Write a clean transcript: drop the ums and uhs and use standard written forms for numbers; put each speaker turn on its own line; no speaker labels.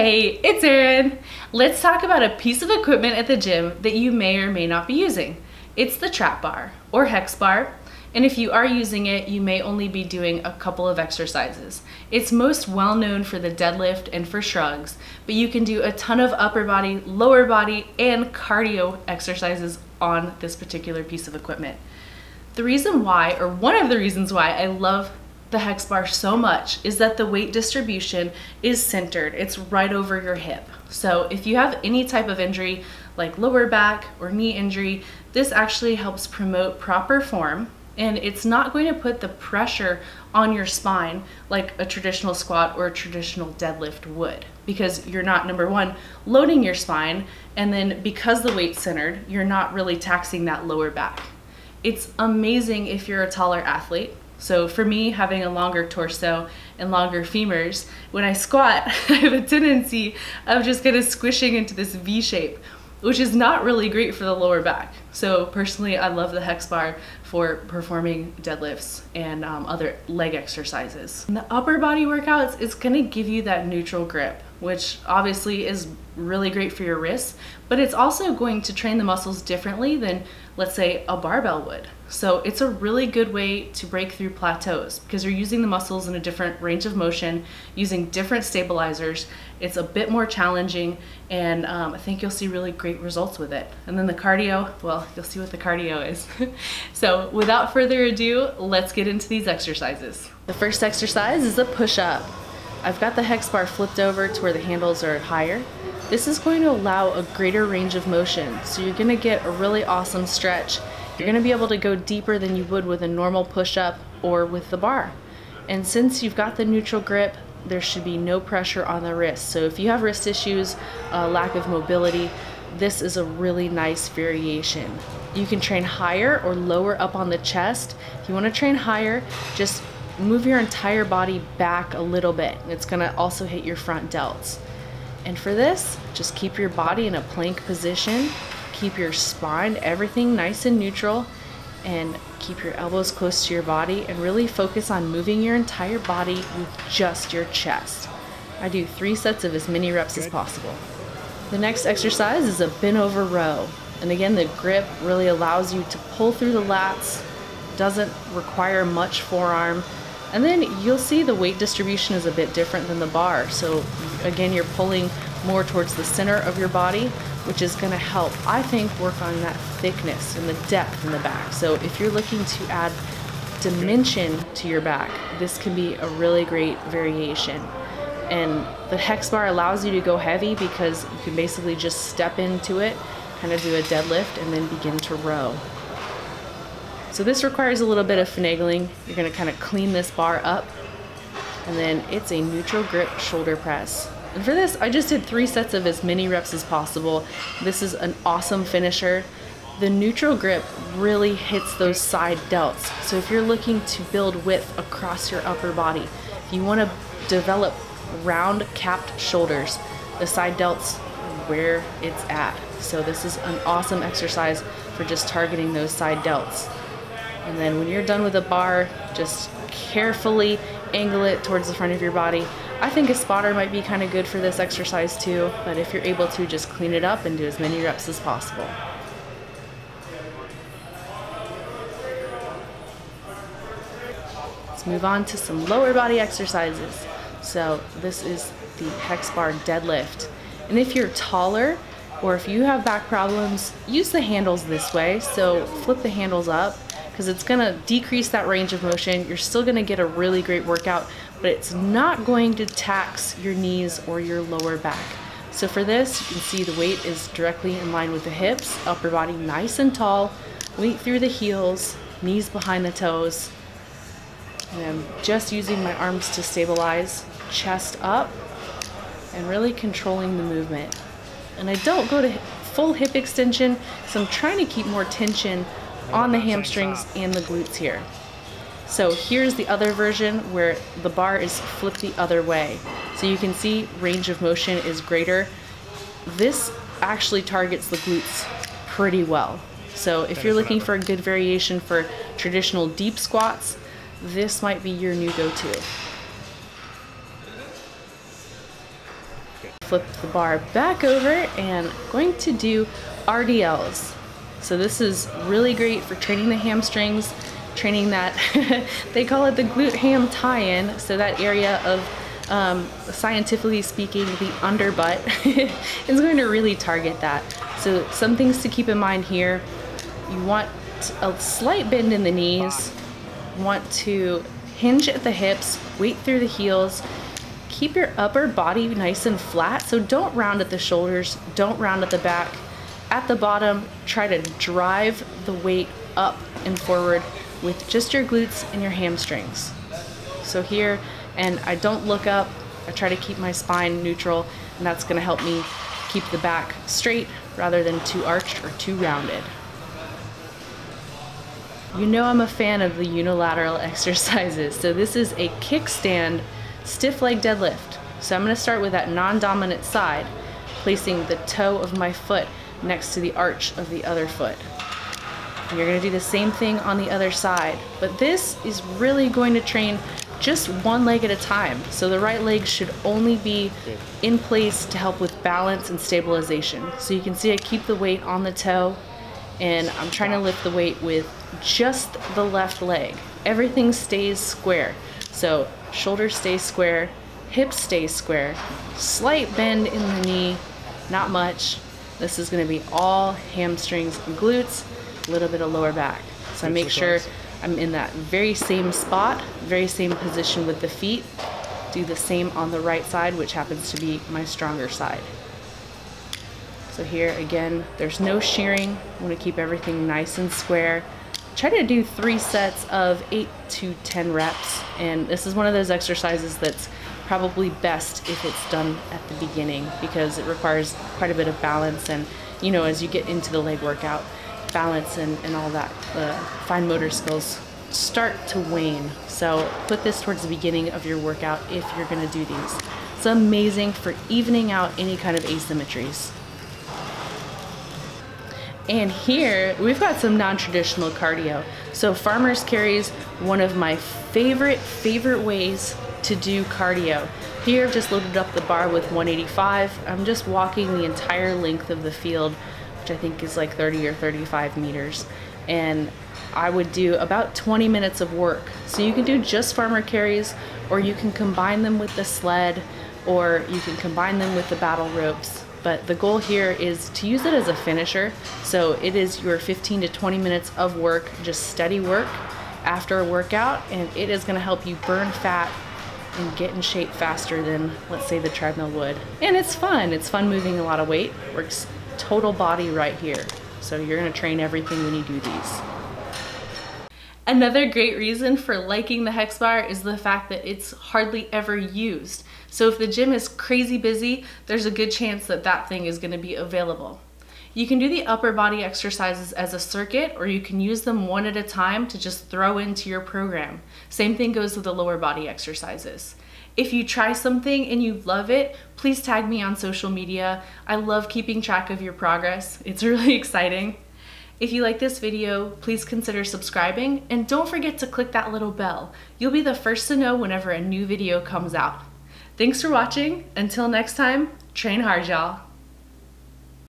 Hey, it's Erin. Let's talk about a piece of equipment at the gym that you may or may not be using. It's the trap bar or hex bar. And if you are using it, you may only be doing a couple of exercises. It's most well known for the deadlift and for shrugs, but you can do a ton of upper body, lower body, and cardio exercises on this particular piece of equipment. The reason why, or one of the reasons why I love the hex bar so much is that the weight distribution is centered. It's right over your hip. So if you have any type of injury like lower back or knee injury, this actually helps promote proper form, and it's not going to put the pressure on your spine like a traditional squat or a traditional deadlift would, because you're not, number one, loading your spine, and then because the weight's centered, you're not really taxing that lower back. It's amazing if you're a taller athlete. So for me, having a longer torso and longer femurs, when I squat, I have a tendency of just kind of squishing into this V shape, which is not really great for the lower back. So personally, I love the hex bar for performing deadlifts and other leg exercises. In the upper body workouts, it's gonna give you that neutral grip, which obviously is really great for your wrists, but it's also going to train the muscles differently than, let's say, a barbell would. So it's a really good way to break through plateaus because you're using the muscles in a different range of motion, using different stabilizers. It's a bit more challenging, and I think you'll see really great results with it. And then the cardio, well, you'll see what the cardio is. So without further ado, let's get into these exercises. The first exercise is a push-up. I've got the hex bar flipped over to where the handles are higher. This is going to allow a greater range of motion, so you're going to get a really awesome stretch. You're going to be able to go deeper than you would with a normal push-up or with the bar. And since you've got the neutral grip, there should be no pressure on the wrist. So if you have wrist issues, lack of mobility, this is a really nice variation. You can train higher or lower up on the chest. If you want to train higher, just move your entire body back a little bit. It's going to also hit your front delts. And for this, just keep your body in a plank position. Keep your spine, everything nice and neutral, and keep your elbows close to your body and really focus on moving your entire body with just your chest. I do 3 sets of as many reps as possible. The next exercise is a bent over row. And again, the grip really allows you to pull through the lats, doesn't require much forearm. And then you'll see the weight distribution is a bit different than the bar. So again, you're pulling more towards the center of your body, which is going to help, I think, work on that thickness and the depth in the back. So if you're looking to add dimension to your back, this can be a really great variation. And the hex bar allows you to go heavy because you can basically just step into it, kind of do a deadlift, and then begin to row. So this requires a little bit of finagling. You're going to kind of clean this bar up, and then it's a neutral grip shoulder press. And for this, I just did 3 sets of as many reps as possible. This is an awesome finisher. The neutral grip really hits those side delts. So if you're looking to build width across your upper body, if you want to develop round capped shoulders, the side delts are where it's at. So this is an awesome exercise for just targeting those side delts. And then when you're done with the bar, just carefully angle it towards the front of your body. I think a spotter might be kind of good for this exercise too, but if you're able to, just clean it up and do as many reps as possible. Let's move on to some lower body exercises. So this is the hex bar deadlift. And if you're taller, or if you have back problems, use the handles this way. So flip the handles up, because it's going to decrease that range of motion. You're still going to get a really great workout, but it's not going to tax your knees or your lower back. So for this, you can see the weight is directly in line with the hips, upper body nice and tall, weight through the heels, knees behind the toes. And I'm just using my arms to stabilize, chest up, and really controlling the movement. And I don't go to full hip extension, so I'm trying to keep more tension on the hamstrings and the glutes here. So here's the other version where the bar is flipped the other way. So you can see range of motion is greater. This actually targets the glutes pretty well. So if you're looking for a good variation for traditional deep squats, this might be your new go-to. Flip the bar back over and going to do RDLs. So this is really great for training the hamstrings, training that, they call it the glute ham tie-in, so that area of, scientifically speaking, the underbutt is going to really target that. So some things to keep in mind here: you want a slight bend in the knees, you want to hinge at the hips, weight through the heels, keep your upper body nice and flat, so don't round at the shoulders, don't round at the back. At the bottom, try to drive the weight up and forward with just your glutes and your hamstrings. So here, and I don't look up, I try to keep my spine neutral, and that's gonna help me keep the back straight rather than too arched or too rounded. You know I'm a fan of the unilateral exercises, so this is a kickstand stiff leg deadlift. So I'm gonna start with that non-dominant side, placing the toe of my foot next to the arch of the other foot. And you're gonna do the same thing on the other side, but this is really going to train just one leg at a time. So the right leg should only be in place to help with balance and stabilization. So you can see I keep the weight on the toe, and I'm trying to lift the weight with just the left leg. Everything stays square. So shoulders stay square, hips stay square, slight bend in the knee, not much. This is gonna be all hamstrings and glutes, a little bit of lower back. So I make sure I'm in that very same spot, very same position with the feet. Do the same on the right side, which happens to be my stronger side. So here again, there's no shearing. I want to keep everything nice and square. Try to do 3 sets of 8 to 10 reps. And this is one of those exercises that's probably best if it's done at the beginning, because it requires quite a bit of balance. And you know, as you get into the leg workout, balance and all that, fine motor skills start to wane. So put this towards the beginning of your workout if you're gonna do these. It's amazing for evening out any kind of asymmetries. And here we've got some non-traditional cardio. So farmer's carries, one of my favorite ways to do cardio. Here I've just loaded up the bar with 185. I'm just walking the entire length of the field, which I think is like 30 or 35 meters. And I would do about 20 minutes of work. So you can do just farmer carries, or you can combine them with the sled, or you can combine them with the battle ropes. But the goal here is to use it as a finisher. So it is your 15 to 20 minutes of work, just steady work after a workout, and it is gonna help you burn fat and get in shape faster than, let's say, the treadmill would. And it's fun moving a lot of weight. Works total body right here. So you're gonna train everything when you do these. Another great reason for liking the hex bar is the fact that it's hardly ever used. So if the gym is crazy busy, there's a good chance that that thing is gonna be available. You can do the upper body exercises as a circuit, or you can use them one at a time to just throw into your program. Same thing goes with the lower body exercises. If you try something and you love it, please tag me on social media. I love keeping track of your progress. It's really exciting. If you like this video, please consider subscribing, and don't forget to click that little bell. You'll be the first to know whenever a new video comes out. Thanks for watching. Until next time, train hard, y'all.